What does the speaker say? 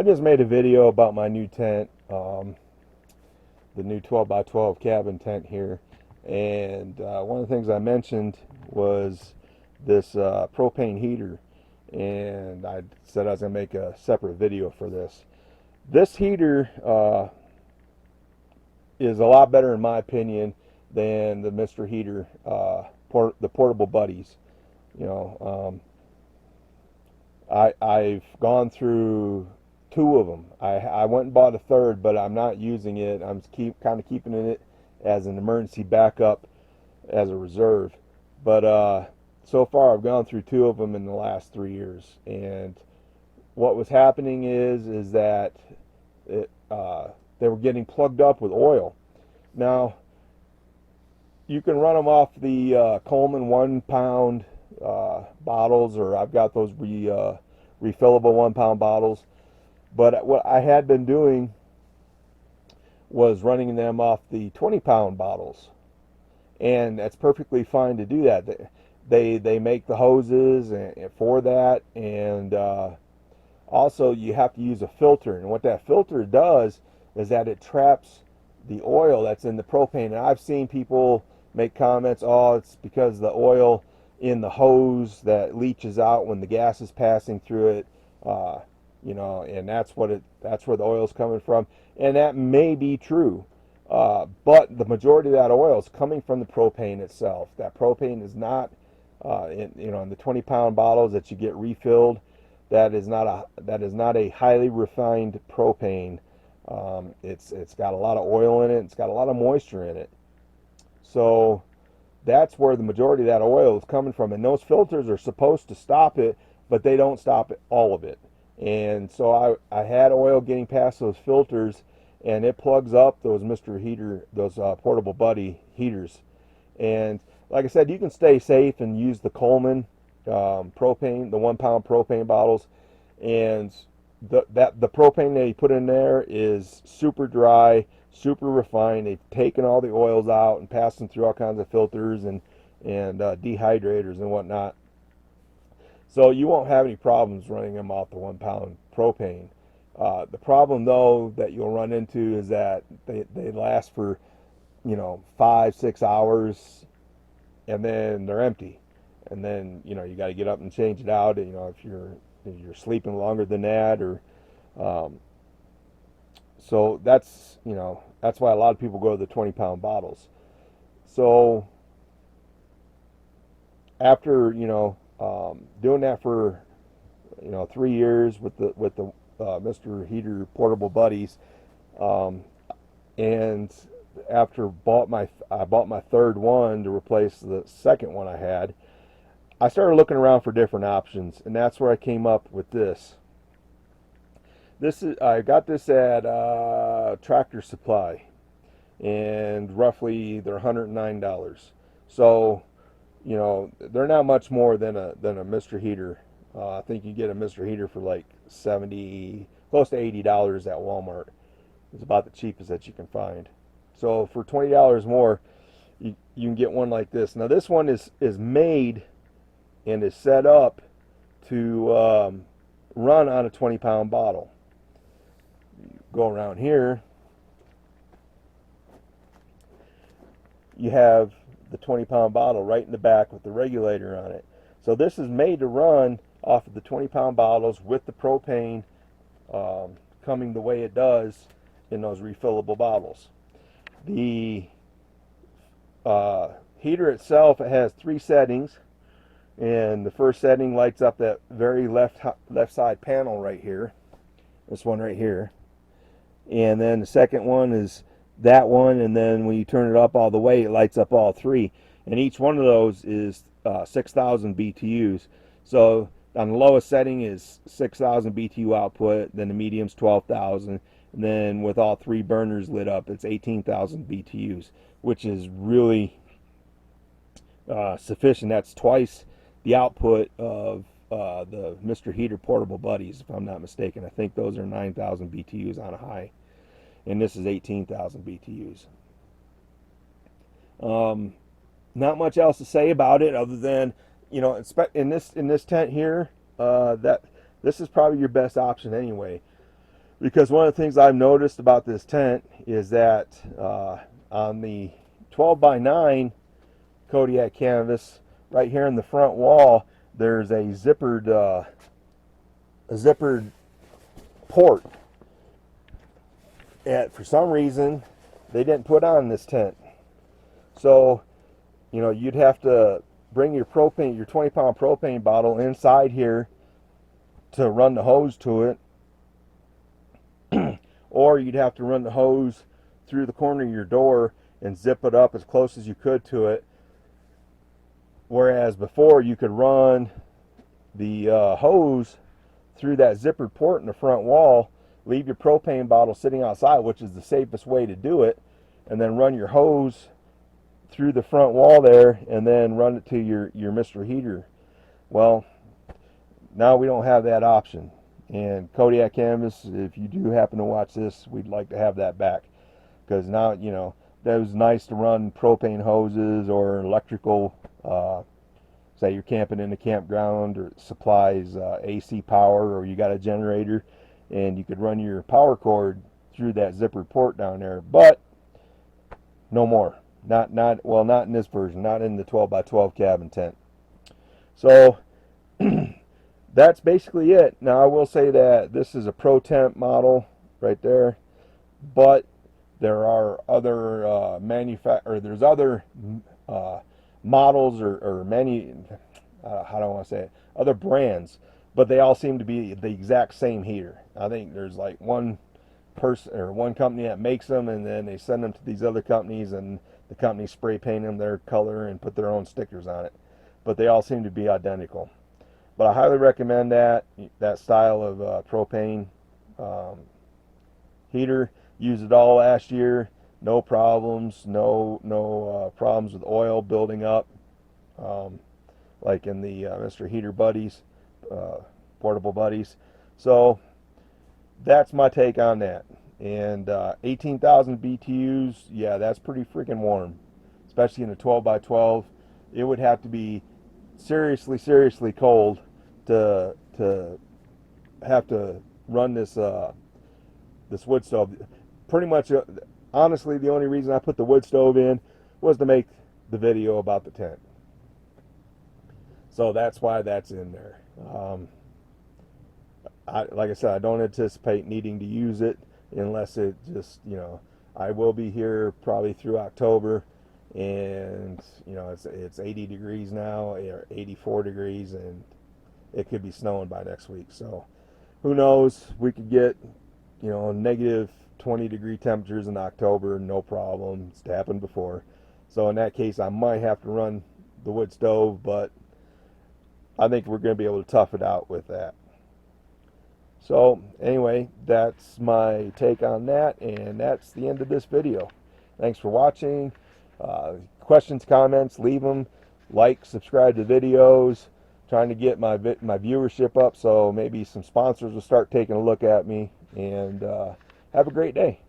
I just made a video about my new tent, the new 12 by 12 cabin tent here, and one of the things I mentioned was this propane heater, and I said I was going to make a separate video for this. This heater is a lot better in my opinion than the Mr. Heater, the portable buddies. You know, I've gone through two of them. I went and bought a third, but I'm not using it. I'm kind of keeping it as an emergency backup, as a reserve. But so far, I've gone through two of them in the last 3 years, and what was happening is that they were getting plugged up with oil. Now, you can run them off the Coleman 1 pound bottles, or I've got those refillable 1 pound bottles. But what I had been doing was running them off the 20 pound bottles, and that's perfectly fine to do that. They make the hoses for that, and also you have to use a filter. And what that filter does is that it traps the oil that's in the propane. And I've seen people make comments, oh, it's because the oil in the hose that leaches out when the gas is passing through it, and that's where the oil is coming from, and that may be true, but the majority of that oil is coming from the propane itself. That propane is not, in the 20 pound bottles that you get refilled, that is not a highly refined propane. It's got a lot of oil in it. It's got a lot of moisture in it. So that's where the majority of that oil is coming from, and those filters are supposed to stop it, but they don't stop all of it. And so I had oil getting past those filters, and it plugs up those Mr. Heater, those portable buddy heaters. And like I said, you can stay safe and use the Coleman propane, the 1 pound propane bottles, and the propane they put in there is super dry, super refined. They've taken all the oils out and passed them through all kinds of filters and dehydrators and whatnot. So you won't have any problems running them off the 1 pound propane. The problem though that you'll run into is that they last for 5-6 hours, and then they're empty, and then you got to get up and change it out. If you're sleeping longer than that, or so that's why a lot of people go to the 20 pound bottles. So after doing that for 3 years with the Mr. Heater portable buddies, and after I bought my third one to replace the second one I had, I started looking around for different options, and that's where I came up with this. I got this at Tractor Supply, and roughly they're $109. So they're not much more than a Mr. Heater. I think you get a Mr. Heater for like $70, close to $80 at Walmart. It's about the cheapest that you can find. So for $20 more, you can get one like this. Now this one is made and is set up to run on a 20 pound bottle. Go around here, you have the 20 pound bottle right in the back with the regulator on it. So this is made to run off of the 20 pound bottles with the propane coming the way it does in those refillable bottles. The heater itself, it has 3 settings, and the first setting lights up that very left side panel right here, this one right here, and then the second one is that one, and then when you turn it up all the way, it lights up all 3, and each one of those is 6,000 BTUs. So on the lowest setting is 6,000 BTU output, then the medium's 12,000, and then with all 3 burners lit up, it's 18,000 BTUs, which is really sufficient. That's twice the output of the Mr. Heater portable buddies, if I'm not mistaken. I think those are 9,000 BTUs on a high, and this is 18,000 BTUs. Not much else to say about it other than, in this tent here, that this is probably your best option anyway. Because one of the things I've noticed about this tent is that on the 12 by 9 Kodiak canvas, right here in the front wall, there's a zippered port. And for some reason, they didn't put on this tent. So, you know, you'd have to bring your 20-pound propane bottle inside here to run the hose to it. Or you'd have to run the hose through the corner of your door and zip it up as close as you could to it. Whereas before, you could run the hose through that zippered port in the front wall, leave your propane bottle sitting outside, which is the safest way to do it, and then run your hose through the front wall there and then run it to your Mr. Heater. Well, now we don't have that option. And Kodiak Canvas, if you do happen to watch this, we'd like to have that back. Because now, you know, that was nice to run propane hoses or electrical, say you're camping in a campground or it supplies AC power, or you got a generator, and you could run your power cord through that zippered port down there. But no more. Not in this version, not in the 12 by 12 cabin tent. So that's basically it. Now I will say that this is a Pro Tent model right there, but there are other there's other models or many how do I want to say it, other brands, but they all seem to be the exact same heater. I think there's like one person or one company that makes them, and then they send them to these other companies, and the companies spray paint them their color and put their own stickers on it, but they all seem to be identical. But I highly recommend that style of propane heater. Used it all last year, no problems, no problems with oil building up, like in the Mr. Heater Buddies, portable buddies. So that's my take on that. And 18,000 BTUs, yeah, that's pretty freaking warm, especially in a 12 by 12. It would have to be seriously cold to have to run this this wood stove. Pretty much, honestly, the only reason I put the wood stove in was to make the video about the tent. So that's why that's in there. Like I said, I don't anticipate needing to use it unless it just, you know, I will be here probably through October, and you know it's 80 degrees now, or 84 degrees, and it could be snowing by next week. So who knows? We could get, you know, negative 20 degree temperatures in October, no problem. It's happened before. So in that case, I might have to run the wood stove, but I think we're going to be able to tough it out with that. So anyway, that's my take on that, and that's the end of this video. Thanks for watching. Questions, comments, leave them. Like, subscribe to videos. Trying to get my viewership up, so maybe some sponsors will start taking a look at me. And have a great day.